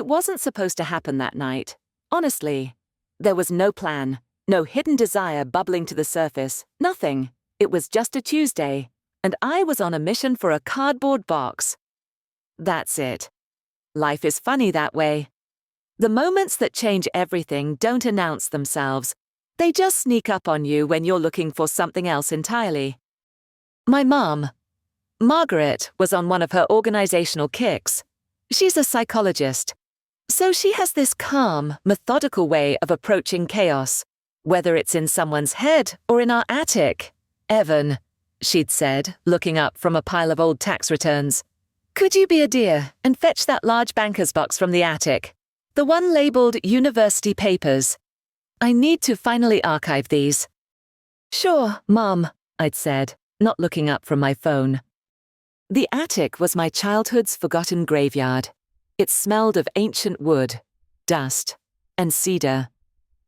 It wasn't supposed to happen that night. Honestly, there was no plan, no hidden desire bubbling to the surface, nothing. It was just a Tuesday, and I was on a mission for a cardboard box. That's it. Life is funny that way. The moments that change everything don't announce themselves. They just sneak up on you when you're looking for something else entirely. My mom, Margaret, was on one of her organizational kicks. She's a psychologist. So she has this calm, methodical way of approaching chaos, whether it's in someone's head or in our attic. Evan, she'd said, looking up from a pile of old tax returns, could you be a dear and fetch that large banker's box from the attic? The one labeled University Papers. I need to finally archive these. Sure, Mom, I'd said, not looking up from my phone. The attic was my childhood's forgotten graveyard. It smelled of ancient wood, dust, and cedar.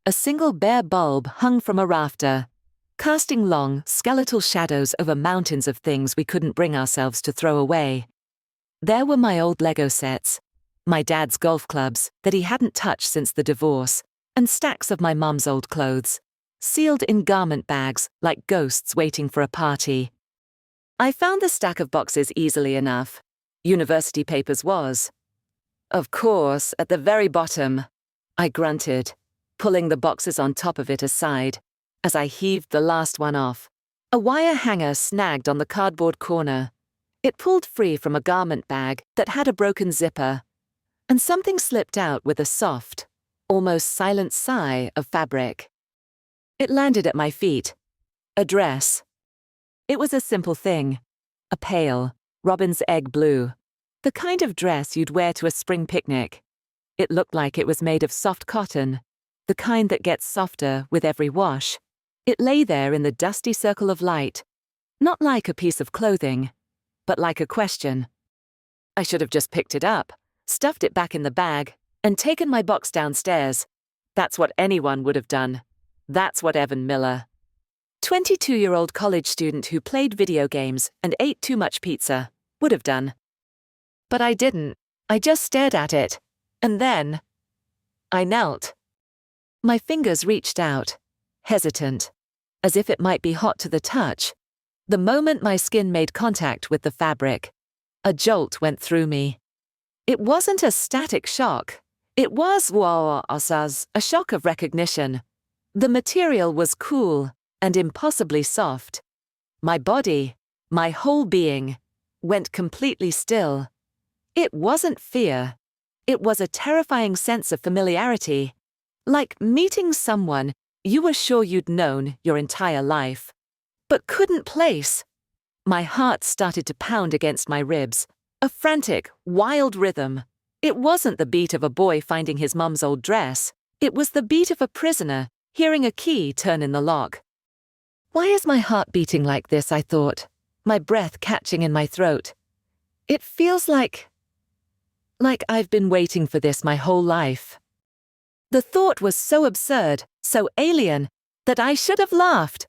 A single bare bulb hung from a rafter, casting long, skeletal shadows over mountains of things we couldn't bring ourselves to throw away. There were my old Lego sets, my dad's golf clubs that he hadn't touched since the divorce, and stacks of my mum's old clothes, sealed in garment bags like ghosts waiting for a party. I found the stack of boxes easily enough. University Papers was. Of course, at the very bottom, I grunted, pulling the boxes on top of it aside, as I heaved the last one off. A wire hanger snagged on the cardboard corner. It pulled free from a garment bag that had a broken zipper, and something slipped out with a soft, almost silent sigh of fabric. It landed at my feet. A dress. It was a simple thing. A pale, robin's egg blue. The kind of dress you'd wear to a spring picnic. It looked like it was made of soft cotton, the kind that gets softer with every wash. It lay there in the dusty circle of light, not like a piece of clothing, but like a question. I should have just picked it up, stuffed it back in the bag, and taken my box downstairs. That's what anyone would have done. That's what Evan Miller, 22-year-old college student who played video games and ate too much pizza, would have done. But I didn't. I just stared at it. And then I knelt. My fingers reached out, hesitant, as if it might be hot to the touch. The moment my skin made contact with the fabric, a jolt went through me. It wasn't a static shock. It was a shock of recognition. The material was cool and impossibly soft. My body, my whole being, went completely still. It wasn't fear. It was a terrifying sense of familiarity, like meeting someone you were sure you'd known your entire life, but couldn't place. My heart started to pound against my ribs, a frantic, wild rhythm. It wasn't the beat of a boy finding his mum's old dress. It was the beat of a prisoner hearing a key turn in the lock. Why is my heart beating like this, I thought, my breath catching in my throat. It feels like I've been waiting for this my whole life. The thought was so absurd, so alien, that I should have laughed.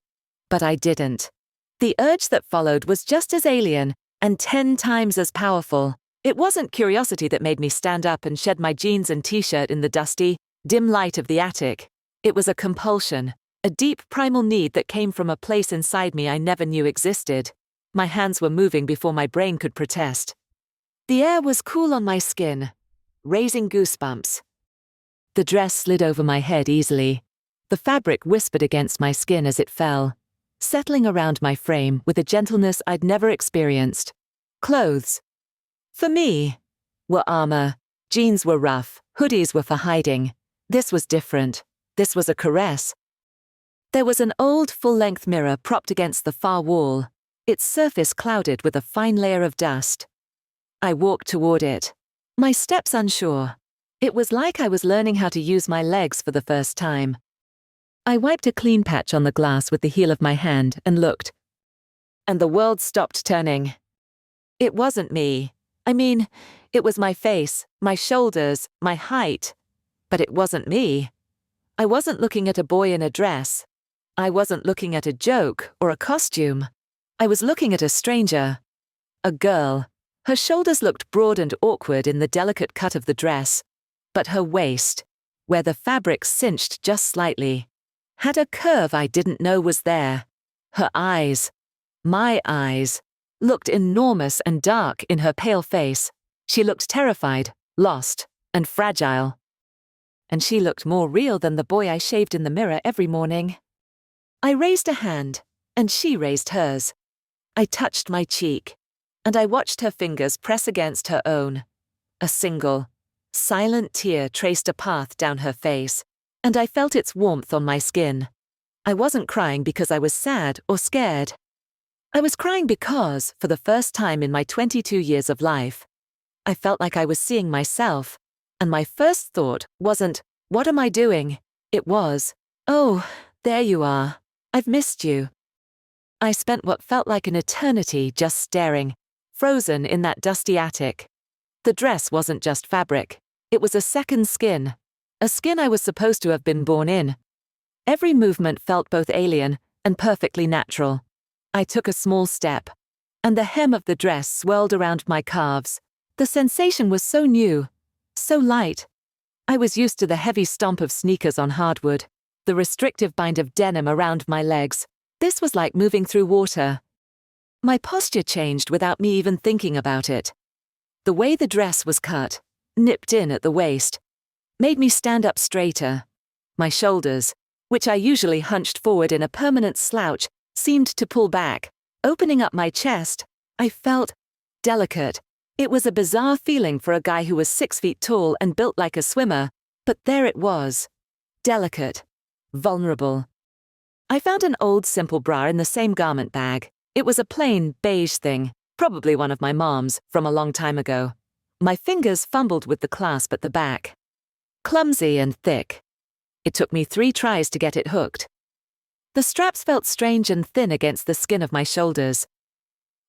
But I didn't. The urge that followed was just as alien and 10 times as powerful. It wasn't curiosity that made me stand up and shed my jeans and t-shirt in the dusty, dim light of the attic. It was a compulsion, a deep primal need that came from a place inside me I never knew existed. My hands were moving before my brain could protest. The air was cool on my skin, raising goosebumps. The dress slid over my head easily. The fabric whispered against my skin as it fell, settling around my frame with a gentleness I'd never experienced. Clothes, for me, were armor. Jeans were rough, hoodies were for hiding. This was different. This was a caress. There was an old full-length mirror propped against the far wall, its surface clouded with a fine layer of dust. I walked toward it, my steps unsure. It was like I was learning how to use my legs for the first time. I wiped a clean patch on the glass with the heel of my hand and looked. And the world stopped turning. It wasn't me. I mean, it was my face, my shoulders, my height. But it wasn't me. I wasn't looking at a boy in a dress. I wasn't looking at a joke or a costume. I was looking at a stranger. A girl. Her shoulders looked broad and awkward in the delicate cut of the dress. but her waist, where the fabric cinched just slightly, had a curve I didn't know was there. Her eyes, my eyes, looked enormous and dark in her pale face. She looked terrified, lost, and fragile. And she looked more real than the boy I shaved in the mirror every morning. I raised a hand, and she raised hers. I touched my cheek, and I watched her fingers press against her own. A single, silent tear traced a path down her face, and I felt its warmth on my skin. I wasn't crying because I was sad or scared. I was crying because, for the first time in my 22 years of life, I felt like I was seeing myself, and my first thought wasn't, "What am I doing?" It was, "Oh, there you are. I've missed you." I spent what felt like an eternity just staring, frozen in that dusty attic. The dress wasn't just fabric. It was a second skin. A skin I was supposed to have been born in. Every movement felt both alien and perfectly natural. I took a small step, and the hem of the dress swirled around my calves. The sensation was so new, so light. I was used to the heavy stomp of sneakers on hardwood, the restrictive bind of denim around my legs. This was like moving through water. My posture changed without me even thinking about it. The way the dress was cut, nipped in at the waist, made me stand up straighter. My shoulders, which I usually hunched forward in a permanent slouch, seemed to pull back, opening up my chest. I felt delicate. It was a bizarre feeling for a guy who was 6 feet tall and built like a swimmer, but there it was. Delicate. Vulnerable. I found an old simple bra in the same garment bag. It was a plain, beige thing, probably one of my mom's, from a long time ago. My fingers fumbled with the clasp at the back. Clumsy and thick. It took me 3 tries to get it hooked. The straps felt strange and thin against the skin of my shoulders.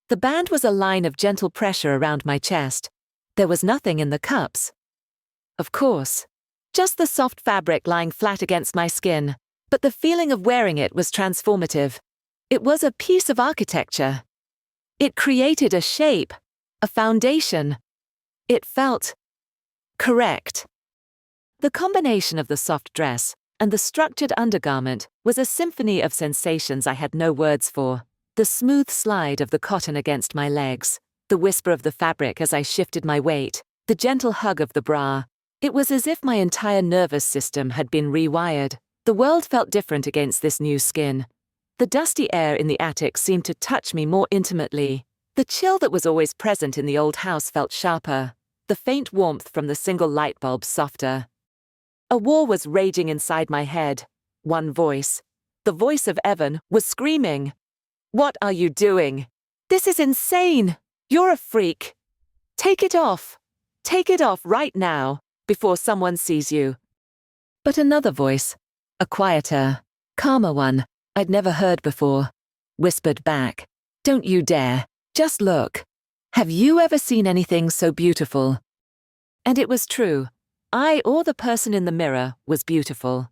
The band was a line of gentle pressure around my chest. There was nothing in the cups. Of course. Just the soft fabric lying flat against my skin, but the feeling of wearing it was transformative. It was a piece of architecture. It created a shape, a foundation. It felt correct. The combination of the soft dress and the structured undergarment was a symphony of sensations I had no words for. The smooth slide of the cotton against my legs, the whisper of the fabric as I shifted my weight, the gentle hug of the bra. It was as if my entire nervous system had been rewired. The world felt different against this new skin. The dusty air in the attic seemed to touch me more intimately. The chill that was always present in the old house felt sharper, the faint warmth from the single light bulb softer. A war was raging inside my head. One voice, the voice of Evan, was screaming, "What are you doing? This is insane! You're a freak! Take it off! Take it off right now, before someone sees you." But another voice, a quieter, calmer one I'd never heard before, whispered back, "Don't you dare, just look. Have you ever seen anything so beautiful?" And it was true. I or the person in the mirror was beautiful.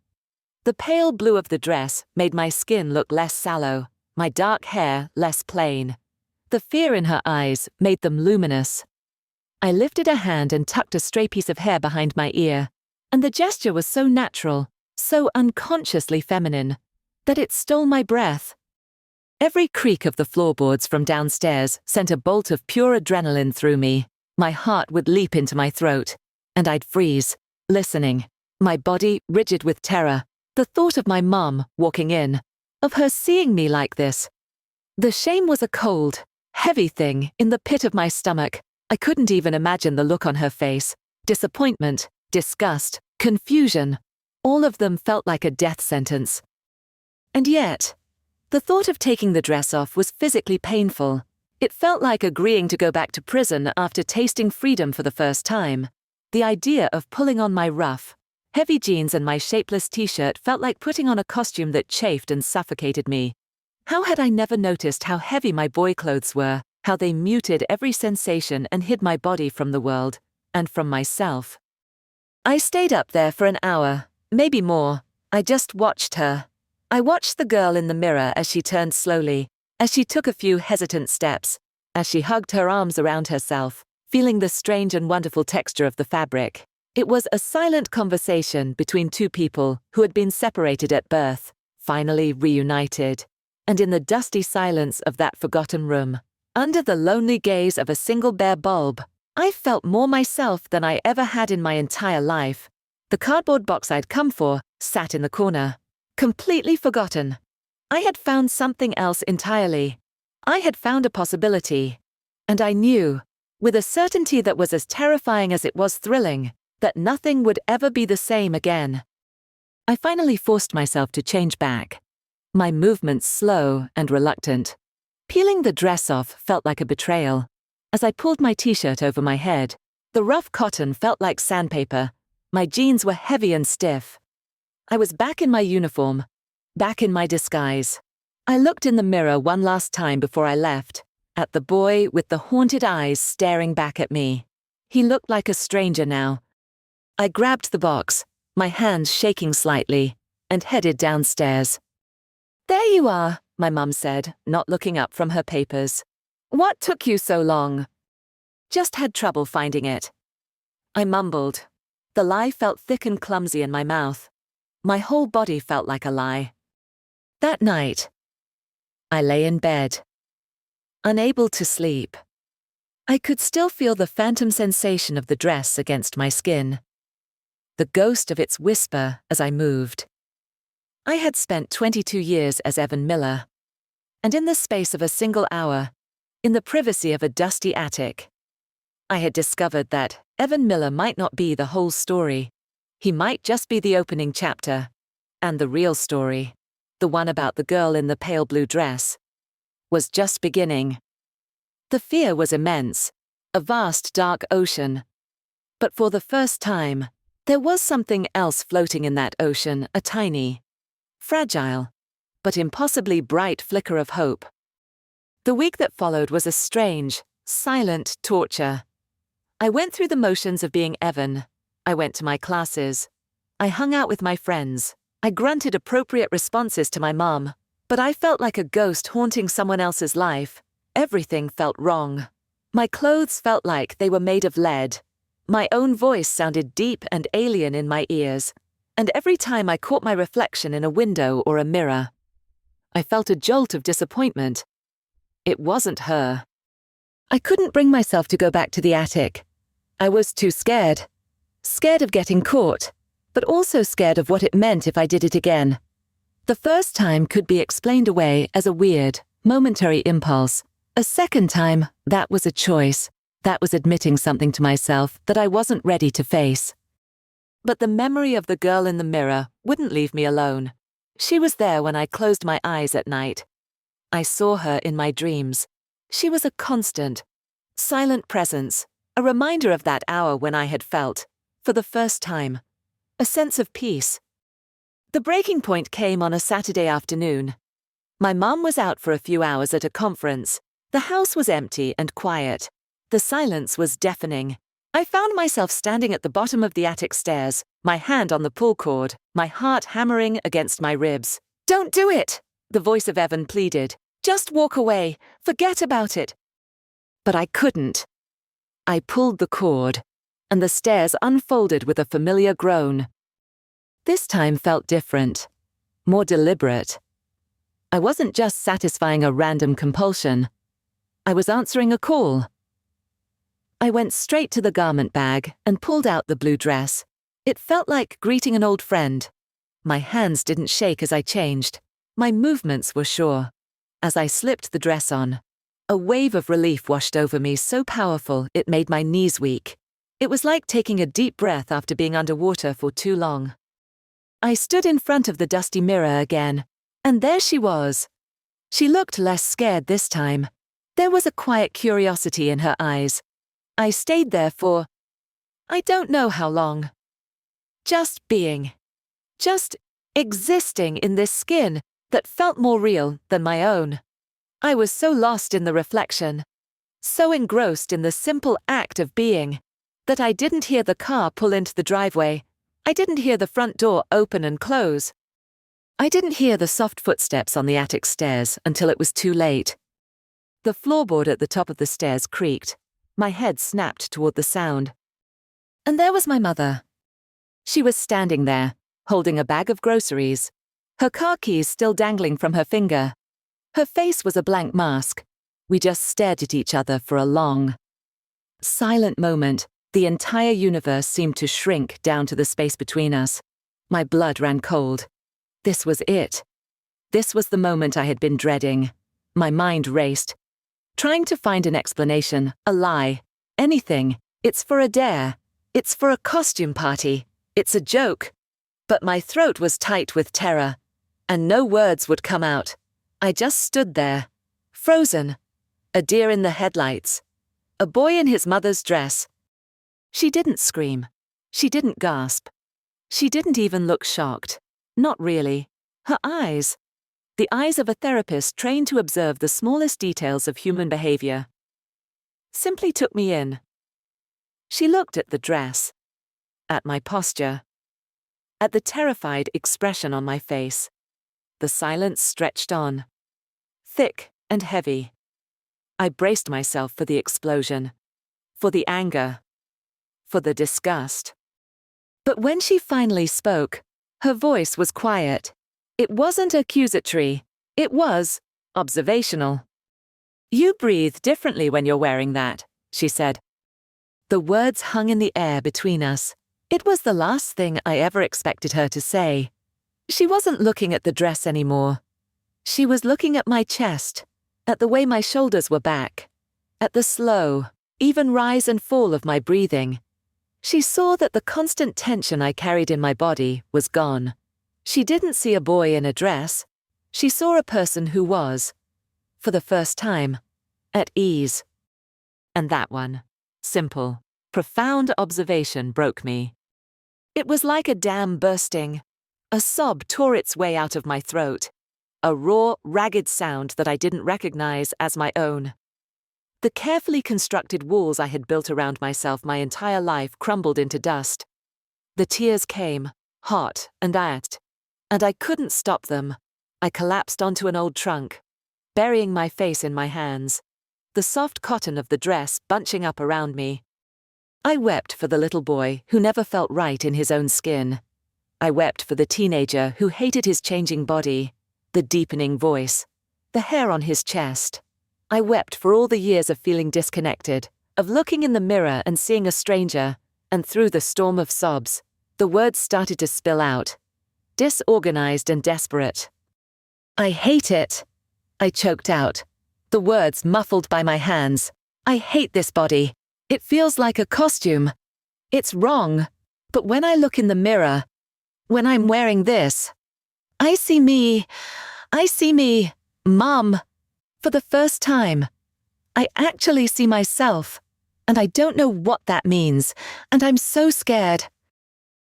The pale blue of the dress made my skin look less sallow, my dark hair less plain. The fear in her eyes made them luminous. I lifted a hand and tucked a stray piece of hair behind my ear, and the gesture was so natural, so unconsciously feminine, that it stole my breath. Every creak of the floorboards from downstairs sent a bolt of pure adrenaline through me. My heart would leap into my throat, and I'd freeze, listening, my body rigid with terror. The thought of my mum walking in, of her seeing me like this. The shame was a cold, heavy thing in the pit of my stomach. I couldn't even imagine the look on her face. Disappointment, disgust, confusion. All of them felt like a death sentence. And yet, the thought of taking the dress off was physically painful. It felt like agreeing to go back to prison after tasting freedom for the first time. The idea of pulling on my rough, heavy jeans and my shapeless t-shirt felt like putting on a costume that chafed and suffocated me. How had I never noticed how heavy my boy clothes were, how they muted every sensation and hid my body from the world, and from myself? I stayed up there for an hour, maybe more. I just watched her. I watched the girl in the mirror as she turned slowly, as she took a few hesitant steps, as she hugged her arms around herself, feeling the strange and wonderful texture of the fabric. It was a silent conversation between two people who had been separated at birth, finally reunited. And in the dusty silence of that forgotten room, under the lonely gaze of a single bare bulb, I felt more myself than I ever had in my entire life. The cardboard box I'd come for sat in the corner, completely forgotten. I had found something else entirely. I had found a possibility. And I knew, with a certainty that was as terrifying as it was thrilling, that nothing would ever be the same again. I finally forced myself to change back, my movements slow and reluctant. Peeling the dress off felt like a betrayal. As I pulled my t-shirt over my head, the rough cotton felt like sandpaper. My jeans were heavy and stiff. I was back in my uniform, back in my disguise. I looked in the mirror one last time before I left, at the boy with the haunted eyes staring back at me. He looked like a stranger now. I grabbed the box, my hands shaking slightly, and headed downstairs. "There you are," my mum said, not looking up from her papers. "What took you so long?" "Just had trouble finding it." I mumbled. The lie felt thick and clumsy in my mouth. My whole body felt like a lie. That night, I lay in bed, unable to sleep. I could still feel the phantom sensation of the dress against my skin, the ghost of its whisper as I moved. I had spent 22 years as Evan Miller, and in the space of a single hour, in the privacy of a dusty attic, I had discovered that Evan Miller might not be the whole story. He might just be the opening chapter, and the real story, the one about the girl in the pale blue dress, was just beginning. The fear was immense, a vast dark ocean. But for the first time, there was something else floating in that ocean, a tiny, fragile, but impossibly bright flicker of hope. The week that followed was a strange, silent torture. I went through the motions of being Evan. I went to my classes. I hung out with my friends. I grunted appropriate responses to my mom. But I felt like a ghost haunting someone else's life. Everything felt wrong. My clothes felt like they were made of lead. My own voice sounded deep and alien in my ears. And every time I caught my reflection in a window or a mirror, I felt a jolt of disappointment. It wasn't her. I couldn't bring myself to go back to the attic. I was too scared. Scared of getting caught, but also scared of what it meant if I did it again. The first time could be explained away as a weird, momentary impulse. A second time, that was a choice. That was admitting something to myself that I wasn't ready to face. But the memory of the girl in the mirror wouldn't leave me alone. She was there when I closed my eyes at night. I saw her in my dreams. She was a constant, silent presence, a reminder of that hour when I had felt, for the first time, a sense of peace. The breaking point came on a Saturday afternoon. My mum was out for a few hours at a conference. The house was empty and quiet. The silence was deafening. I found myself standing at the bottom of the attic stairs, my hand on the pull cord, my heart hammering against my ribs. "Don't do it!" the voice of Evan pleaded. "Just walk away. Forget about it." But I couldn't. I pulled the cord, and the stairs unfolded with a familiar groan. This time felt different, more deliberate. I wasn't just satisfying a random compulsion. I was answering a call. I went straight to the garment bag and pulled out the blue dress. It felt like greeting an old friend. My hands didn't shake as I changed. My movements were sure. As I slipped the dress on, a wave of relief washed over me so powerful it made my knees weak. It was like taking a deep breath after being underwater for too long. I stood in front of the dusty mirror again, and there she was. She looked less scared this time. There was a quiet curiosity in her eyes. I stayed there for, I don't know how long. Just being. Just existing in this skin that felt more real than my own. I was so lost in the reflection, so engrossed in the simple act of being, that I didn't hear the car pull into the driveway. I didn't hear the front door open and close. I didn't hear the soft footsteps on the attic stairs until it was too late. The floorboard at the top of the stairs creaked. My head snapped toward the sound. And there was my mother. She was standing there, holding a bag of groceries, her car keys still dangling from her finger. Her face was a blank mask. We just stared at each other for a long, silent moment. The entire universe seemed to shrink down to the space between us. My blood ran cold. This was it. This was the moment I had been dreading. My mind raced, trying to find an explanation, a lie, anything. It's for a dare. It's for a costume party. It's a joke. But my throat was tight with terror, and no words would come out. I just stood there, frozen, a deer in the headlights, a boy in his mother's dress. She didn't scream. She didn't gasp. She didn't even look shocked. Not really. Her eyes, the eyes of a therapist trained to observe the smallest details of human behavior, simply took me in. She looked at the dress, at my posture, at the terrified expression on my face. The silence stretched on, thick and heavy. I braced myself for the explosion, for the anger, for the disgust. But when she finally spoke, her voice was quiet. It wasn't accusatory. It was observational. "You breathe differently when you're wearing that," she said. The words hung in the air between us. It was the last thing I ever expected her to say. She wasn't looking at the dress anymore. She was looking at my chest, at the way my shoulders were back, at the slow, even rise and fall of my breathing. She saw that the constant tension I carried in my body was gone. She didn't see a boy in a dress. She saw a person who was, for the first time, at ease. And that one, simple, profound observation broke me. It was like a dam bursting. A sob tore its way out of my throat. A raw, ragged sound that I didn't recognize as my own. The carefully constructed walls I had built around myself my entire life crumbled into dust. The tears came, hot and ice, and I couldn't stop them. I collapsed onto an old trunk, burying my face in my hands, the soft cotton of the dress bunching up around me. I wept for the little boy who never felt right in his own skin. I wept for the teenager who hated his changing body, the deepening voice, the hair on his chest. I wept for all the years of feeling disconnected, of looking in the mirror and seeing a stranger, and through the storm of sobs, the words started to spill out, disorganized and desperate. "I hate it," I choked out, the words muffled by my hands. "I hate this body. It feels like a costume. It's wrong. But when I look in the mirror, when I'm wearing this, I see me, Mom. For the first time, I actually see myself, and I don't know what that means, and I'm so scared."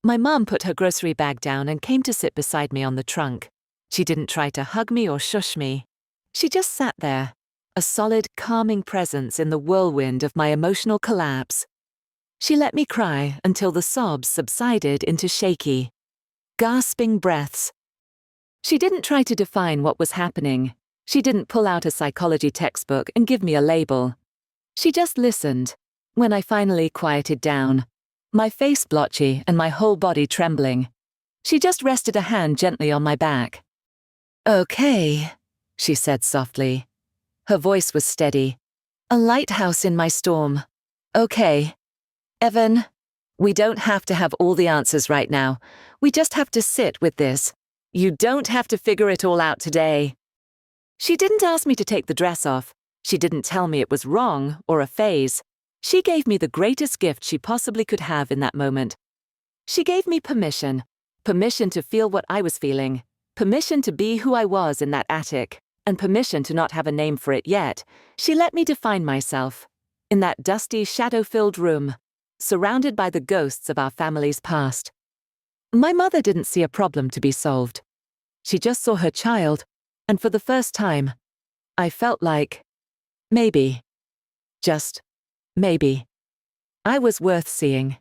My mom put her grocery bag down and came to sit beside me on the trunk. She didn't try to hug me or shush me. She just sat there, a solid, calming presence in the whirlwind of my emotional collapse. She let me cry until the sobs subsided into shaky, gasping breaths. She didn't try to define what was happening. She didn't pull out a psychology textbook and give me a label. She just listened. When I finally quieted down, my face blotchy and my whole body trembling, she just rested a hand gently on my back. "Okay," she said softly. Her voice was steady. A lighthouse in my storm. "Okay. Evan, we don't have to have all the answers right now. We just have to sit with this. You don't have to figure it all out today." She didn't ask me to take the dress off. She didn't tell me it was wrong or a phase. She gave me the greatest gift she possibly could have in that moment. She gave me permission to feel what I was feeling, permission to be who I was in that attic, and permission to not have a name for it yet. She let me define myself in that dusty, shadow-filled room, surrounded by the ghosts of our family's past. My mother didn't see a problem to be solved. She just saw her child, and for the first time, I felt like, maybe, just maybe, I was worth seeing.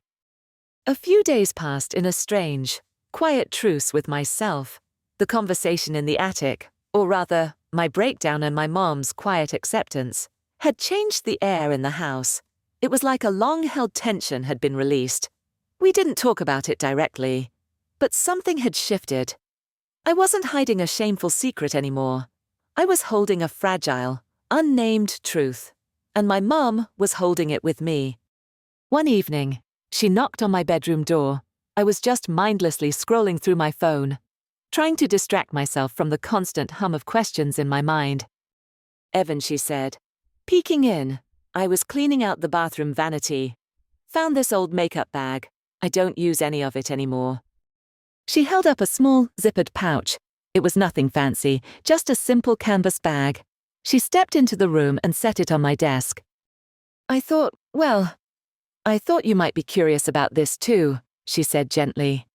A few days passed in a strange, quiet truce with myself. The conversation in the attic, or rather, my breakdown and my mom's quiet acceptance, had changed the air in the house. It was like a long-held tension had been released. We didn't talk about it directly, but something had shifted. I wasn't hiding a shameful secret anymore. I was holding a fragile, unnamed truth, and my mum was holding it with me. One evening, she knocked on my bedroom door. I was just mindlessly scrolling through my phone, trying to distract myself from the constant hum of questions in my mind. "Evan," she said. Peeking in, I was cleaning out the bathroom vanity. "Found this old makeup bag. I don't use any of it anymore." She held up a small, zippered pouch. It was nothing fancy, just a simple canvas bag. She stepped into the room and set it on my desk. I thought you might be curious about this too," she said gently.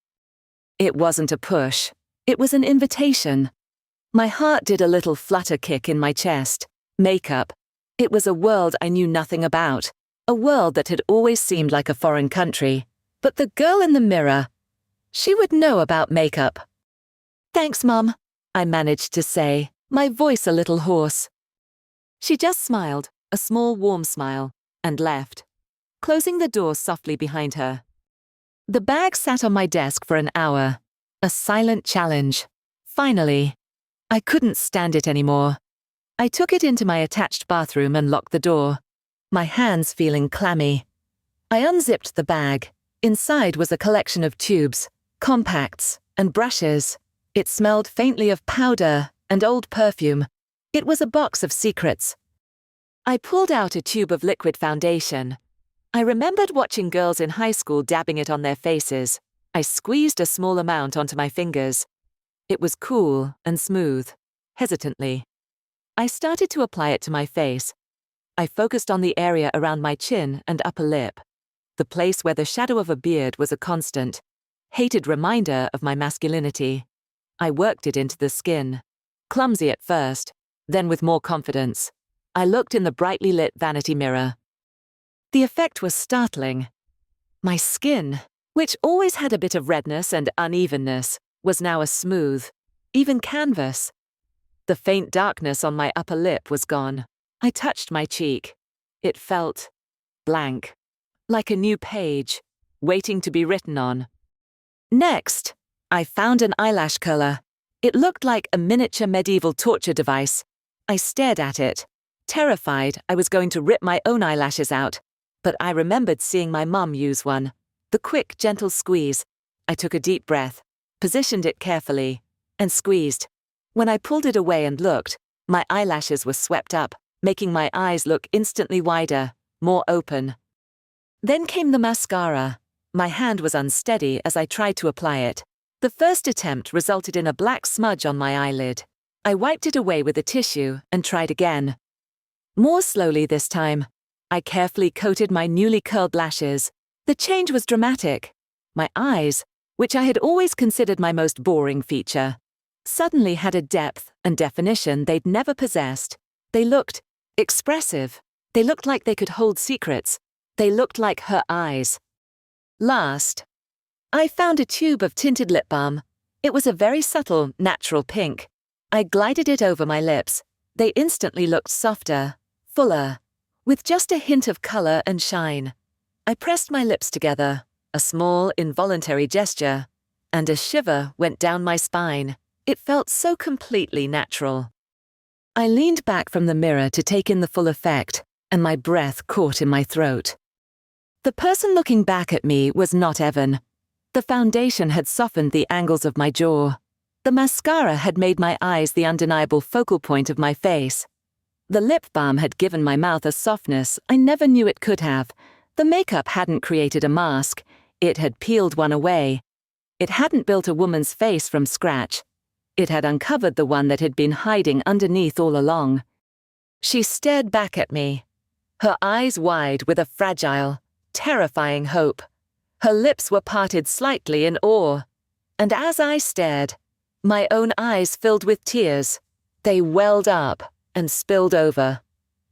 It wasn't a push. It was an invitation. My heart did a little flutter kick in my chest. Makeup. It was a world I knew nothing about. A world that had always seemed like a foreign country. But the girl in the mirror, she would know about makeup. "Thanks, Mum," I managed to say, my voice a little hoarse. She just smiled, a small warm smile, and left, closing the door softly behind her. The bag sat on my desk for an hour, a silent challenge. Finally, I couldn't stand it anymore. I took it into my attached bathroom and locked the door, my hands feeling clammy. I unzipped the bag. Inside was a collection of tubes, compacts, and brushes. It smelled faintly of powder and old perfume. It was a box of secrets. I pulled out a tube of liquid foundation. I remembered watching girls in high school dabbing it on their faces. I squeezed a small amount onto my fingers. It was cool and smooth, hesitantly. I started to apply it to my face. I focused on the area around my chin and upper lip, the place where the shadow of a beard was a constant, hated reminder of my masculinity. I worked it into the skin, clumsy at first, then with more confidence. I looked in the brightly lit vanity mirror. The effect was startling. My skin, which always had a bit of redness and unevenness, was now a smooth, even canvas. The faint darkness on my upper lip was gone. I touched my cheek. It felt blank, like a new page, waiting to be written on. Next, I found an eyelash curler. It looked like a miniature medieval torture device. I stared at it, terrified I was going to rip my own eyelashes out, but I remembered seeing my mum use one. The quick, gentle squeeze. I took a deep breath, positioned it carefully, and squeezed. When I pulled it away and looked, my eyelashes were swept up, making my eyes look instantly wider, more open. Then came the mascara. My hand was unsteady as I tried to apply it. The first attempt resulted in a black smudge on my eyelid. I wiped it away with a tissue and tried again. More slowly this time. I carefully coated my newly curled lashes. The change was dramatic. My eyes, which I had always considered my most boring feature, suddenly had a depth and definition they'd never possessed. They looked expressive. They looked like they could hold secrets. They looked like her eyes. Last, I found a tube of tinted lip balm. It was a very subtle, natural pink. I glided it over my lips. They instantly looked softer, fuller, with just a hint of color and shine. I pressed my lips together, a small, involuntary gesture, and a shiver went down my spine. It felt so completely natural. I leaned back from the mirror to take in the full effect, and my breath caught in my throat. The person looking back at me was not Evan. The foundation had softened the angles of my jaw. The mascara had made my eyes the undeniable focal point of my face. The lip balm had given my mouth a softness I never knew it could have. The makeup hadn't created a mask. It had peeled one away. It hadn't built a woman's face from scratch. It had uncovered the one that had been hiding underneath all along. She stared back at me, her eyes wide with a fragile, terrifying hope. Her lips were parted slightly in awe, and as I stared, my own eyes filled with tears. They welled up and spilled over,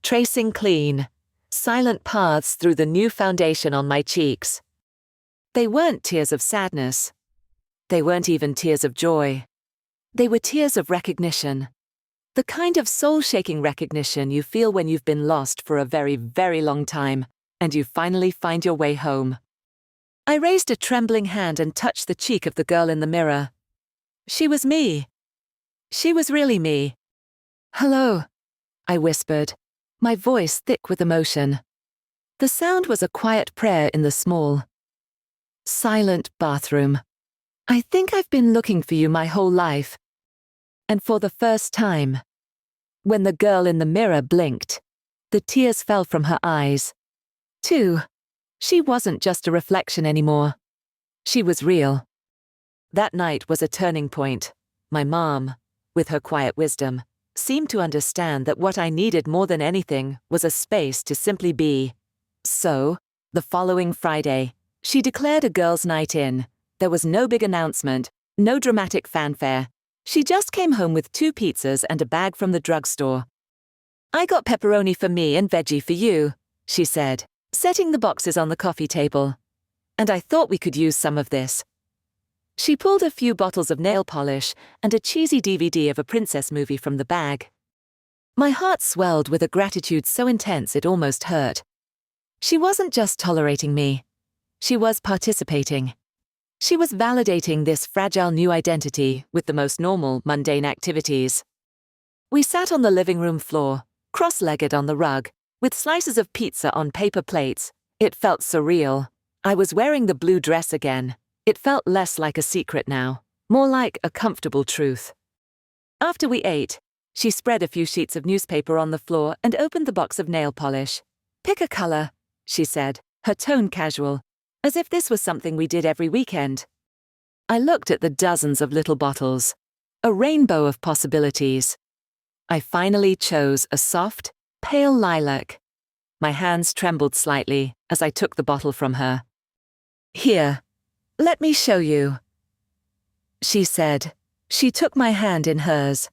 tracing clean, silent paths through the new foundation on my cheeks. They weren't tears of sadness. They weren't even tears of joy. They were tears of recognition. The kind of soul-shaking recognition you feel when you've been lost for a very, very long time, and you finally find your way home. I raised a trembling hand and touched the cheek of the girl in the mirror. She was me. She was really me. "Hello," I whispered, my voice thick with emotion. The sound was a quiet prayer in the small, silent bathroom. "I think I've been looking for you my whole life." And for the first time, when the girl in the mirror blinked, the tears fell from her eyes. Too. She wasn't just a reflection anymore. She was real. That night was a turning point. My mom, with her quiet wisdom, seemed to understand that what I needed more than anything was a space to simply be. So, the following Friday, she declared a girls' night in. There was no big announcement, no dramatic fanfare. She just came home with 2 pizzas and a bag from the drugstore. "I got pepperoni for me and veggie for you," she said, setting the boxes on the coffee table. "And I thought we could use some of this." She pulled a few bottles of nail polish and a cheesy DVD of a princess movie from the bag. My heart swelled with a gratitude so intense it almost hurt. She wasn't just tolerating me. She was participating. She was validating this fragile new identity with the most normal, mundane activities. We sat on the living room floor, cross-legged on the rug, with slices of pizza on paper plates. It felt surreal. I was wearing the blue dress again. It felt less like a secret now, more like a comfortable truth. After we ate, she spread a few sheets of newspaper on the floor and opened the box of nail polish. "Pick a color," she said, her tone casual, as if this was something we did every weekend. I looked at the dozens of little bottles, a rainbow of possibilities. I finally chose a soft, pale lilac. My hands trembled slightly as I took the bottle from her. "Here, let me show you," she said. She took my hand in hers.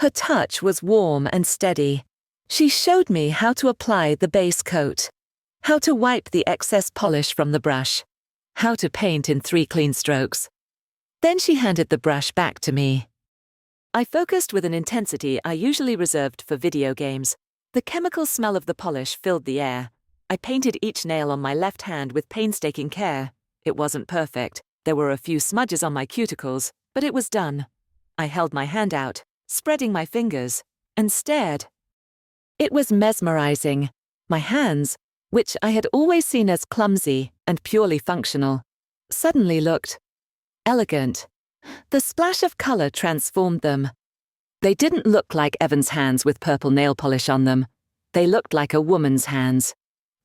Her touch was warm and steady. She showed me how to apply the base coat, how to wipe the excess polish from the brush, how to paint in 3 clean strokes. Then she handed the brush back to me. I focused with an intensity I usually reserved for video games. The chemical smell of the polish filled the air. I painted each nail on my left hand with painstaking care. It wasn't perfect. There were a few smudges on my cuticles, but it was done. I held my hand out, spreading my fingers, and stared. It was mesmerizing. My hands, which I had always seen as clumsy and purely functional, suddenly looked elegant. The splash of color transformed them. They didn't look like Evan's hands with purple nail polish on them. They looked like a woman's hands.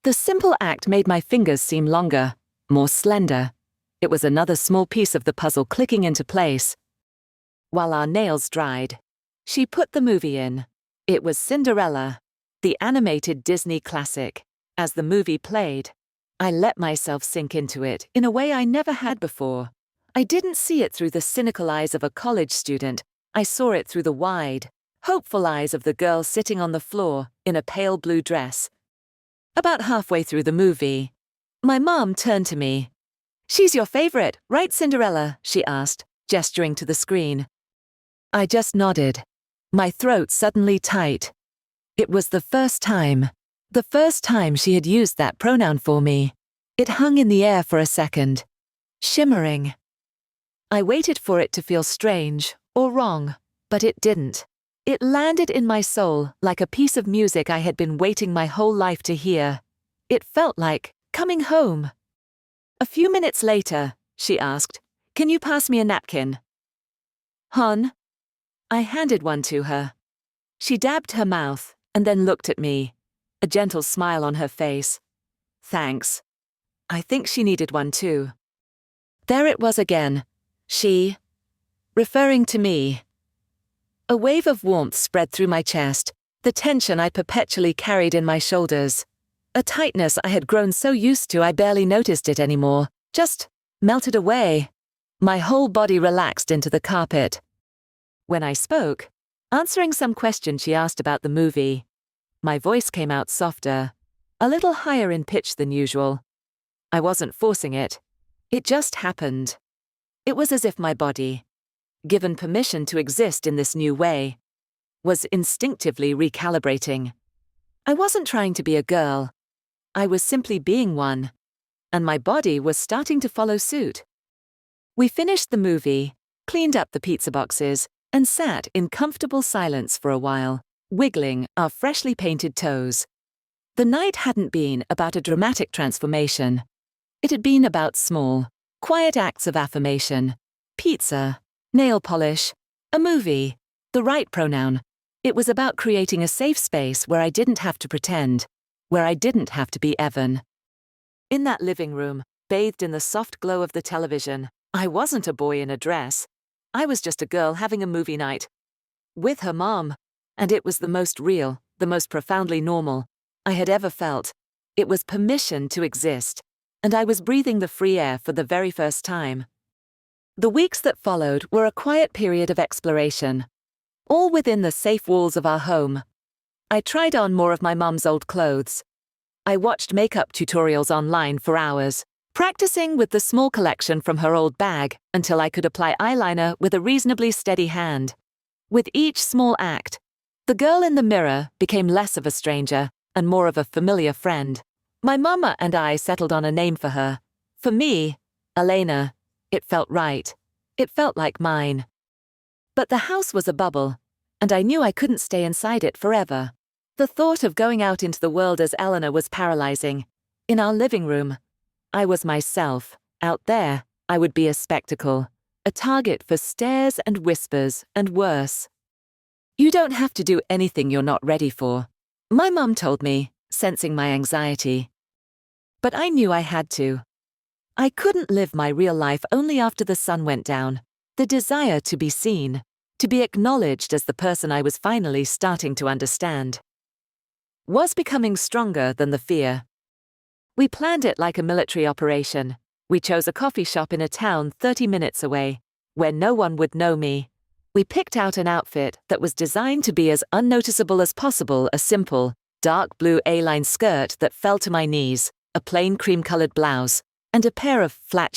The simple act made my fingers seem longer, more slender. It was another small piece of the puzzle clicking into place. While our nails dried, she put the movie in. It was Cinderella, the animated Disney classic. As the movie played, I let myself sink into it in a way I never had before. I didn't see it through the cynical eyes of a college student. I saw it through the wide, hopeful eyes of the girl sitting on the floor in a pale blue dress. About halfway through the movie, my mom turned to me. "She's your favorite, right, Cinderella?" she asked, gesturing to the screen. I just nodded, my throat suddenly tight. It was the first time she had used that pronoun for me. It hung in the air for a second, shimmering. I waited for it to feel strange or wrong, but it didn't. It landed in my soul like a piece of music I had been waiting my whole life to hear. It felt like coming home. A few minutes later, she asked, "Can you pass me a napkin?" "Hon?" I handed one to her. She dabbed her mouth and then looked at me, a gentle smile on her face. "Thanks." I think she needed one too. There it was again. She, referring to me. A wave of warmth spread through my chest, the tension I perpetually carried in my shoulders. A tightness I had grown so used to I barely noticed it anymore, just melted away. My whole body relaxed into the carpet. When I spoke, answering some question she asked about the movie, my voice came out softer, a little higher in pitch than usual. I wasn't forcing it. It just happened. It was as if my body, given permission to exist in this new way, was instinctively recalibrating. I wasn't trying to be a girl. I was simply being one. and my body was starting to follow suit. We finished the movie, cleaned up the pizza boxes, and sat in comfortable silence for a while, wiggling our freshly painted toes. The night hadn't been about a dramatic transformation. It had been about small, quiet acts of affirmation. Pizza, nail polish, a movie, the right pronoun. It was about creating a safe space where I didn't have to pretend, where I didn't have to be Evan. In that living room, bathed in the soft glow of the television, I wasn't a boy in a dress. I was just a girl having a movie night. With her mom. And it was the most real, the most profoundly normal I had ever felt. It was permission to exist, and I was breathing the free air for the very first time. The weeks that followed were a quiet period of exploration, all within the safe walls of our home. I tried on more of my mum's old clothes. I watched makeup tutorials online for hours, practicing with the small collection from her old bag until I could apply eyeliner with a reasonably steady hand. With each small act, the girl in the mirror became less of a stranger and more of a familiar friend. My mama and I settled on a name for her. For me, Elena. It felt right. It felt like mine. But the house was a bubble, and I knew I couldn't stay inside it forever. The thought of going out into the world as Eleanor was paralyzing. In our living room, I was myself. Out there, I would be a spectacle, a target for stares and whispers, and worse. You don't have to do anything you're not ready for, my mum told me, sensing my anxiety. But I knew I had to. I couldn't live my real life only after the sun went down. The desire to be seen, to be acknowledged as the person I was finally starting to understand, was becoming stronger than the fear. We planned it like a military operation. We chose a coffee shop in a town 30 minutes away, where no one would know me. We picked out an outfit that was designed to be as unnoticeable as possible, a simple, dark blue A-line skirt that fell to my knees, a plain cream-colored blouse, and a pair of flat